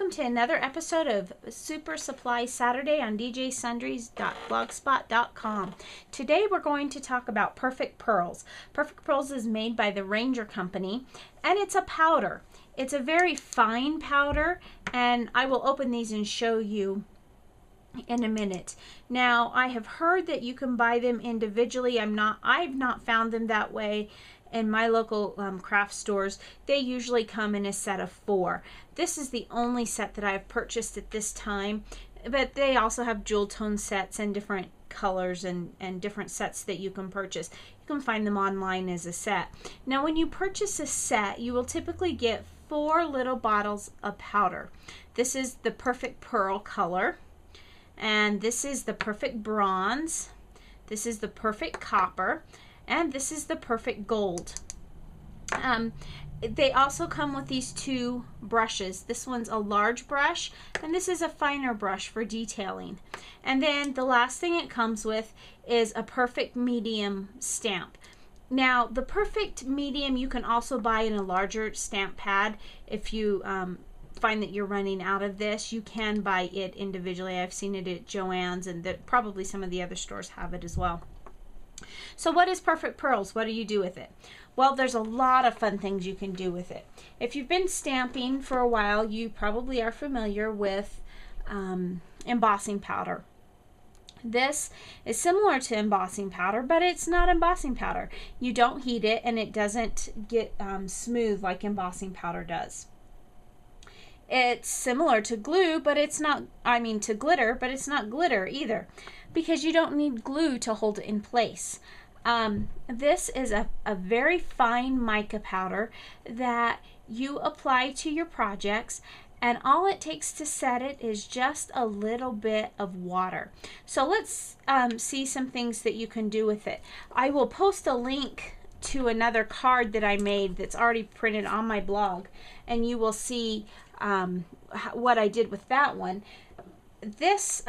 welcome to another episode of Super Supply Saturday on djsundries.blogspot.com. Today we're going to talk about Perfect Pearls. Perfect Pearls is made by the Ranger Company, and it's a powder. It's a very fine powder, and I will open these and show you in a minute. Now, I have heard that you can buy them individually. I've not found them that way in my local craft stores. They usually come in a set of 4. This is the only set that I've purchased at this time, but they also have jewel tone sets and different colors and different sets that you can purchase. You can find them online as a set. Now, when you purchase a set, you will typically get 4 little bottles of powder. This is the Perfect Pearl color, and this is the Perfect Bronze, this is the Perfect Copper, and this is the Perfect Gold. They also come with these 2 brushes. This one's a large brush, and this is a finer brush for detailing. And then the last thing it comes with is a Perfect Medium stamp. Now, the Perfect Medium you can also buy in a larger stamp pad. If you find that you're running out of this, you can buy it individually. I've seen it at Joann's, and probably some of the other stores have it as well. So what is Perfect Pearls? What do you do with it? Well, there's a lot of fun things you can do with it. If you've been stamping for a while, you probably are familiar with embossing powder. This is similar to embossing powder, but it's not embossing powder. You don't heat it, and it doesn't get smooth like embossing powder does. It's similar to glue, but it's not, to glitter, but it's not glitter either, because you don't need glue to hold it in place. This is a very fine mica powder that you apply to your projects, and all it takes to set it is just a little bit of water. So let's see some things that you can do with it. I will post a link to another card that I made that's already printed on my blog, and you will see what I did with that one. This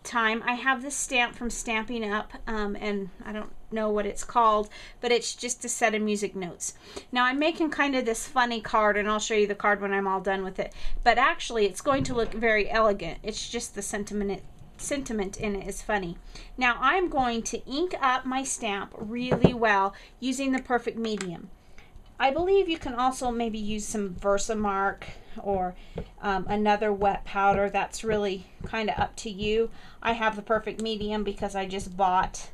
time I have this stamp from Stampin' Up, and I don't know what it's called, but it's just a set of music notes. Now, I'm making kind of this funny card, and I'll show you the card when I'm all done with it, but actually it's going to look very elegant. It's just the sentiment in it is funny. Now, I'm going to ink up my stamp really well using the Perfect Medium. I believe you can also maybe use some Versamark or another wet powder. That's really kind of up to you. I have the Perfect Medium because I just bought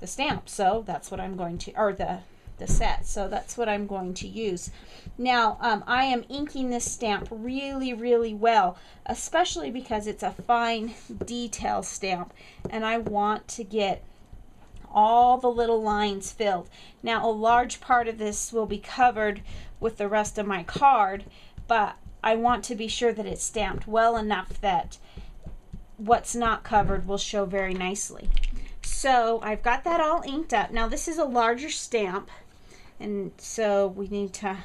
the stamp, so that's what I'm going to, or the set, so that's what I'm going to use. Now, I am inking this stamp really, really well, especially because it's a fine detail stamp, and I want to get all the little lines filled. Now, a large part of this will be covered with the rest of my card, but I want to be sure that it's stamped well enough that what's not covered will show very nicely. So I've got that all inked up. Now, this is a larger stamp, and so we need to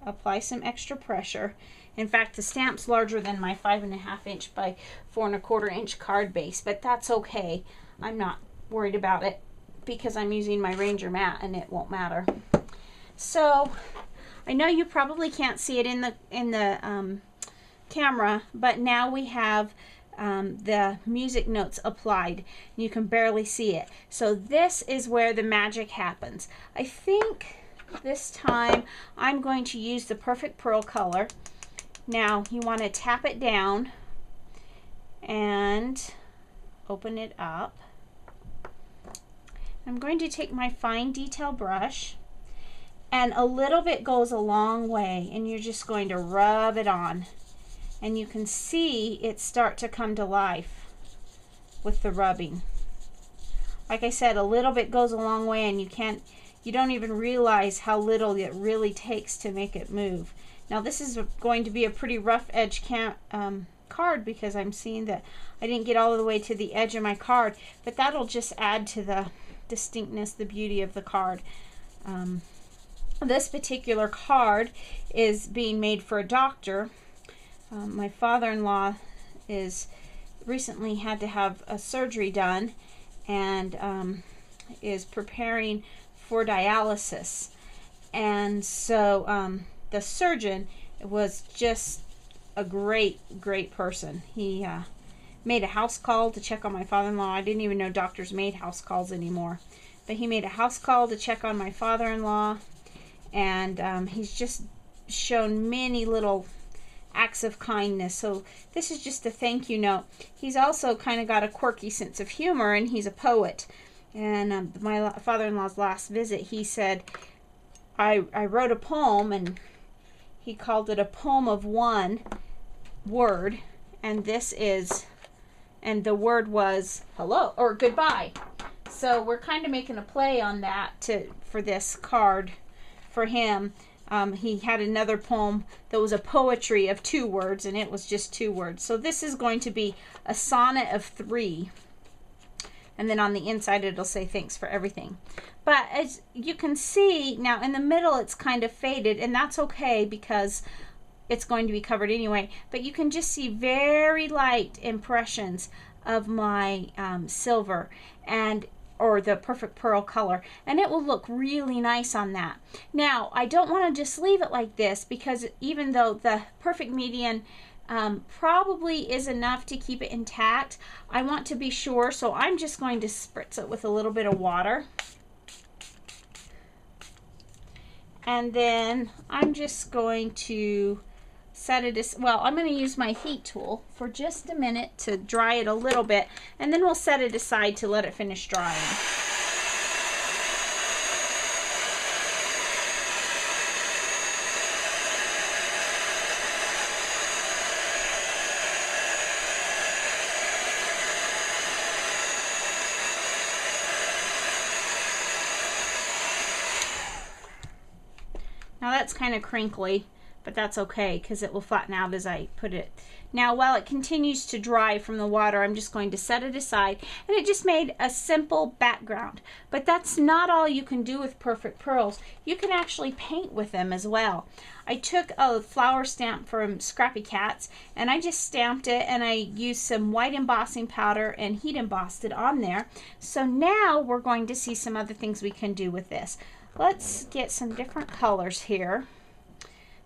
apply some extra pressure. In fact, the stamp's larger than my 5.5 inch by 4.25 inch card base, but that's okay. I'm not worried about it because I'm using my Ranger mat and it won't matter. So I know you probably can't see it in the camera, but now we have the music notes applied. You can barely see it. So this is where the magic happens. I think this time I'm going to use the Perfect Pearl color. Now, you want to tap it down and open it up. I'm going to take my fine detail brush, and a little bit goes a long way, and you're just going to rub it on, and you can see it start to come to life with the rubbing. Like I said, a little bit goes a long way, and you don't even realize how little it really takes to make it move. Now, this is going to be a pretty rough edge card because I'm seeing that I didn't get all the way to the edge of my card, but that'll just add to the distinctness, the beauty of the card. This particular card is being made for a doctor. My father-in-law recently had to have a surgery done, and is preparing for dialysis. And so the surgeon was just a great person. He made a house call to check on my father-in-law. I didn't even know doctors made house calls anymore. But he made a house call to check on my father-in-law. And he's just shown many little acts of kindness. So this is just a thank you note. He's also kind of got a quirky sense of humor, and he's a poet. And my father-in-law's last visit, he said, I wrote a poem, and he called it a poem of one word, and and the word was hello or goodbye. So we're kind of making a play on that for this card for him. He had another poem that was a poetry of 2 words, and it was just 2 words. So this is going to be a sonnet of 3. And then on the inside it'll say thanks for everything. But as you can see, now in the middle it's kind of faded, and that's okay because it's going to be covered anyway. But you can just see very light impressions of my silver or the Perfect Pearl color, and it will look really nice on that. Now, I don't want to just leave it like this, because even though the Perfect Medium probably is enough to keep it intact, I want to be sure, so I'm just going to spritz it with a little bit of water. And then I'm just going to set it, I'm going to use my heat tool for just a minute to dry it a little bit, and then we'll set it aside to let it finish drying. Now that's kind of crinkly, but that's okay because it will flatten out as I put it. Now while it continues to dry from the water, I'm just going to set it aside, and it just made a simple background. But that's not all you can do with Perfect Pearls. You can actually paint with them as well. I took a flower stamp from Scrappy Cats, and I just stamped it, and I used some white embossing powder and heat embossed it on there. So now we're going to see some other things we can do with this. Let's get some different colors here.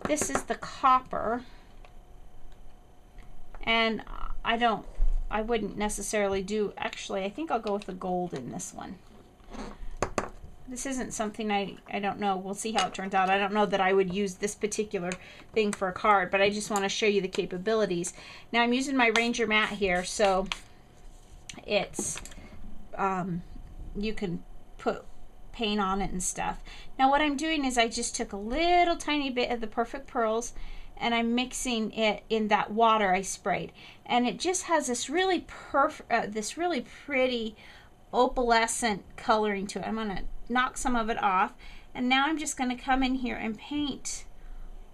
This is the copper, and I wouldn't necessarily do, actually I think I'll go with the gold in this one. This isn't something I don't know, we'll see how it turns out. I don't know that I would use this particular thing for a card, but I just want to show you the capabilities. Now I'm using my Ranger mat here, so it's you can put paint on it and stuff. Now what I'm doing is I just took a little tiny bit of the Perfect Pearls, and I'm mixing it in that water I sprayed, and it just has this really pretty opalescent coloring to it. I'm gonna knock some of it off, and now I'm just gonna come in here and paint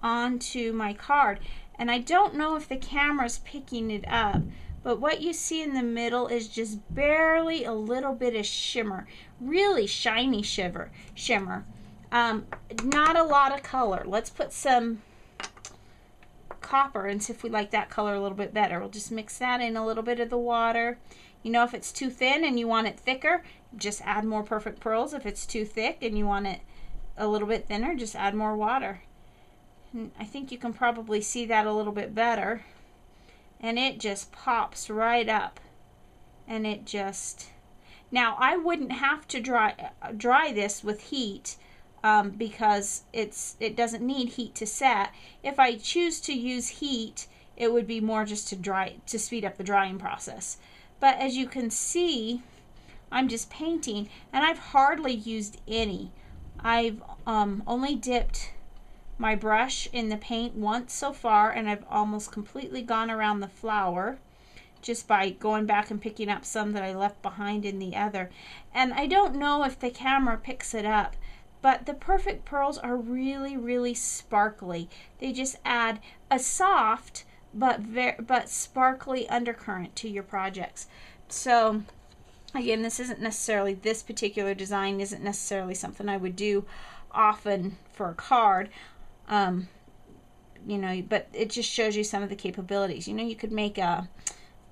onto my card. And I don't know if the camera's picking it up, but what you see in the middle is just barely a little bit of shimmer, really shiny shimmer. Not a lot of color. Let's put some copper and see if we like that color a little bit better. We'll just mix that in a little bit of the water. You know, if it's too thin and you want it thicker, just add more Perfect Pearls. If it's too thick and you want it a little bit thinner, just add more water. And I think you can probably see that a little bit better. And it just pops right up, and it just, now I wouldn't have to dry this with heat because it doesn't need heat to set. If I choose to use heat, it would be more just to speed up the drying process. But as you can see, I'm just painting, and I've hardly used any. I've only dipped my brush in the paint once so far, and I've almost completely gone around the flower just by going back and picking up some that I left behind in the other. And I don't know if the camera picks it up, but the Perfect Pearls are really sparkly. They just add a soft but sparkly undercurrent to your projects. So again, this particular design isn't necessarily something I would do often for a card. You know, but it just shows you some of the capabilities. You know, you could make a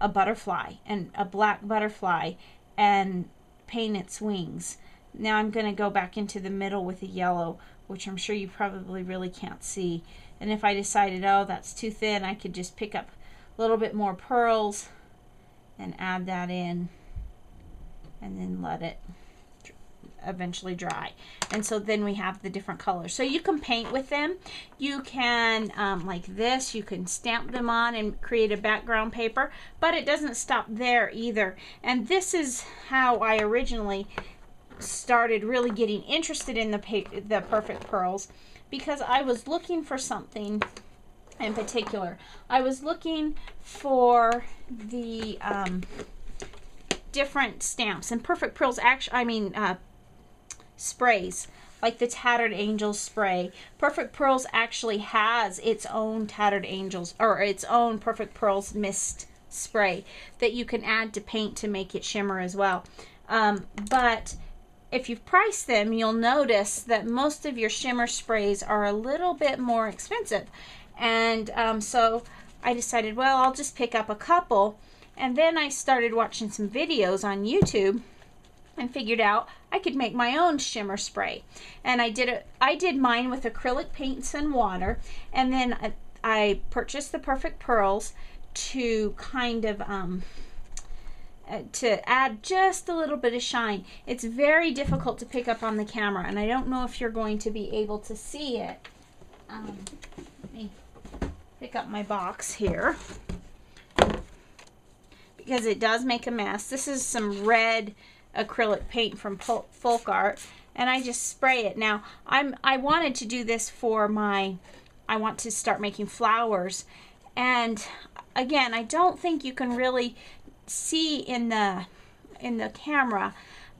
butterfly, and a black butterfly, and paint its wings. Now I'm going to go back into the middle with the yellow, which I'm sure you probably really can't see. And if I decided, oh, that's too thin, I could just pick up a little bit more pearls and add that in, and then let it eventually dry. And so then we have the different colors. So you can paint with them. You can, like this, you can stamp them on and create a background paper, but it doesn't stop there either. And this is how I originally started really getting interested in the Perfect Pearls, because I was looking for something in particular. I was looking for the different stamps, and Perfect Pearls actually, sprays, like the Tattered Angels spray. Perfect Pearls actually has its own Tattered Angels, or its own Perfect Pearls mist spray that you can add to paint to make it shimmer as well. But if you've priced them, you'll notice that most of your shimmer sprays are a little bit more expensive. And so I decided, well, I'll just pick up a couple. And then I started watching some videos on YouTube and figured out I could make my own shimmer spray. And I did mine with acrylic paints and water, and then I purchased the Perfect Pearls to kind of to add just a little bit of shine. It's very difficult to pick up on the camera, and I don't know if you're going to be able to see it. Let me pick up my box here, because it does make a mess. This is some red acrylic paint from Folk Art, and I just spray it. Now I wanted to do this for I want to start making flowers, and again, I don't think you can really see in the camera,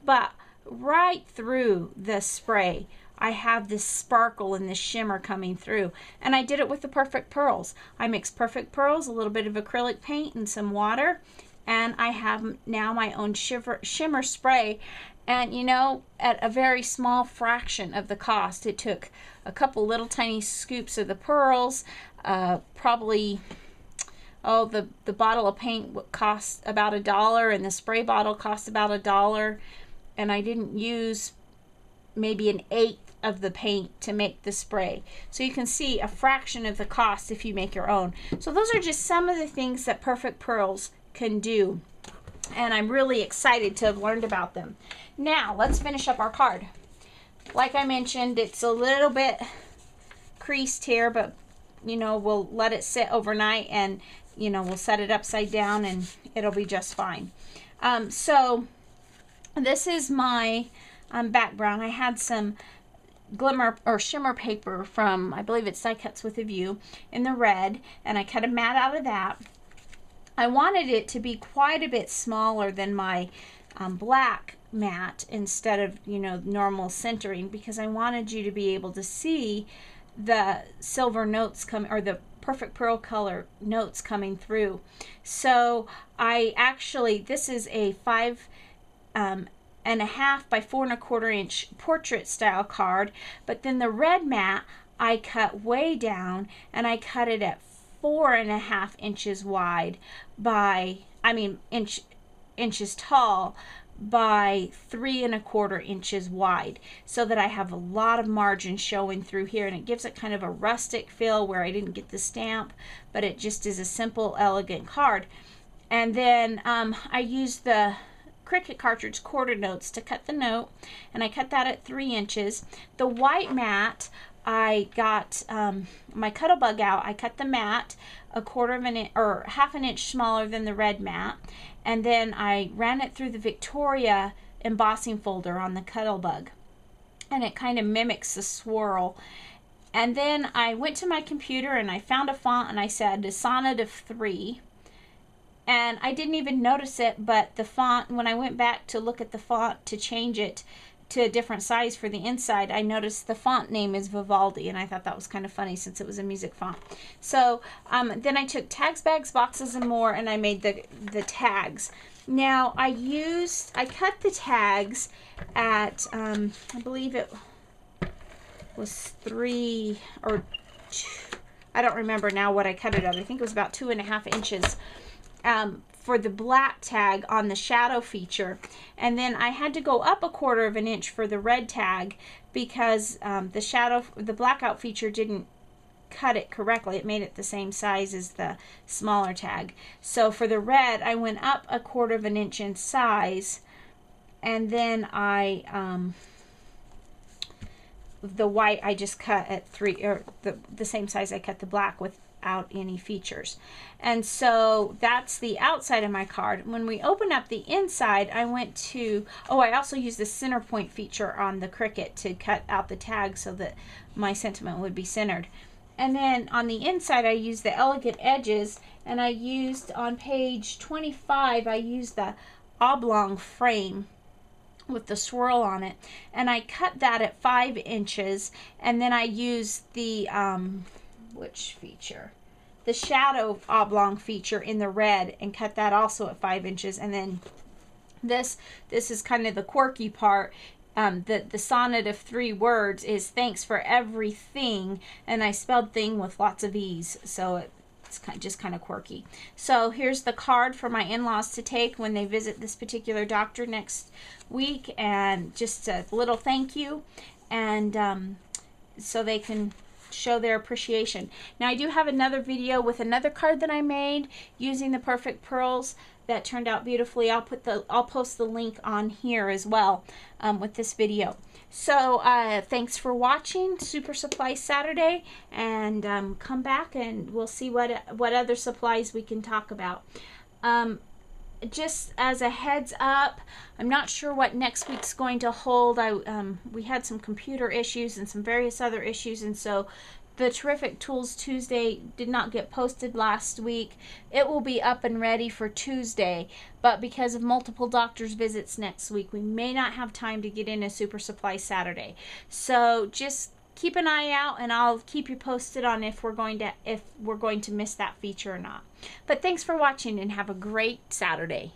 but right through the spray I have this sparkle and this shimmer coming through. And I did it with the Perfect Pearls. I mixed Perfect Pearls, a little bit of acrylic paint, and some water, and I have now my own shimmer spray. And you know, at a very small fraction of the cost. It took a couple little tiny scoops of the pearls, probably, oh, the bottle of paint cost about $1, and the spray bottle cost about $1, and I didn't use maybe 1/8 of the paint to make the spray. So you can see a fraction of the cost if you make your own. So those are just some of the things that Perfect Pearls can do, and I'm really excited to have learned about them. Now let's finish up our card. Like I mentioned, it's a little bit creased here, but you know, we'll let it sit overnight, and you know, we'll set it upside down and it'll be just fine. So this is my background. I had some glimmer or shimmer paper from, I believe it's Die Cuts with a View, in the red, and I cut a mat out of that. I wanted it to be quite a bit smaller than my black mat, instead of, you know, normal centering, because I wanted you to be able to see the silver notes come, or the Perfect Pearl color notes coming through. So I actually, this is a 5.5 by 4.25 inch portrait style card, but then the red mat I cut way down, and I cut it at 4.5 inches wide by, inches tall by 3.25 inches wide, so that I have a lot of margin showing through here, and it gives it kind of a rustic feel where I didn't get the stamp, but it just is a simple, elegant card. And then I used the Cricut cartridge quarter notes to cut the note, and I cut that at 3 inches. The white mat, I got my Cuttlebug out. I cut the mat 1/4 inch or 1/2 inch smaller than the red mat, and then I ran it through the Victoria embossing folder on the Cuttlebug, and it kind of mimics the swirl. And then I went to my computer and I found a font, and I said Sonnet of 3, and I didn't even notice it, but the font, when I went back to look at the font to change it to a different size for the inside, I noticed the font name is Vivaldi, and I thought that was kind of funny since it was a music font. So then I took tags, bags, boxes, and more, and I made the tags. Now I cut the tags at I believe it was 3 or 2, I don't remember now what I cut it at. I think it was about 2.5 inches for the black tag on the shadow feature, and then I had to go up 1/4 of an inch for the red tag because the blackout feature didn't cut it correctly. It made it the same size as the smaller tag. So for the red, I went up 1/4 of an inch in size, and then the white I just cut at 3, or the same size I cut the black without any features. And so that's the outside of my card. When we open up the inside, I went to, I also used the center point feature on the Cricut to cut out the tag so that my sentiment would be centered. And then on the inside, I used the Elegant Edges, and I used on page 25, I used the oblong frame with the swirl on it, and I cut that at 5 inches, and then I used the which feature? The shadow oblong feature in the red, and cut that also at 5 inches. And then this is kind of the quirky part. The sonnet of 3 words is thanks for everything, and I spelled thing with lots of E's, so it's just kind of quirky. So here's the card for my in-laws to take when they visit this particular doctor next week, and just a little thank you, and so they can show their appreciation. Now I do have another video with another card that I made using the Perfect Pearls that turned out beautifully. I'll post the link on here as well with this video. So thanks for watching Super Supply Saturday, and come back and we'll see what other supplies we can talk about. Just as a heads up, I'm not sure what next week's going to hold. We had some computer issues and some various other issues, and so the Terrific Tools Tuesday did not get posted last week. It will be up and ready for Tuesday, but because of multiple doctor's visits next week, we may not have time to get in a Super Supply Saturday. So just keep an eye out, and I'll keep you posted on if we're going to miss that feature or not. But thanks for watching, and have a great Saturday.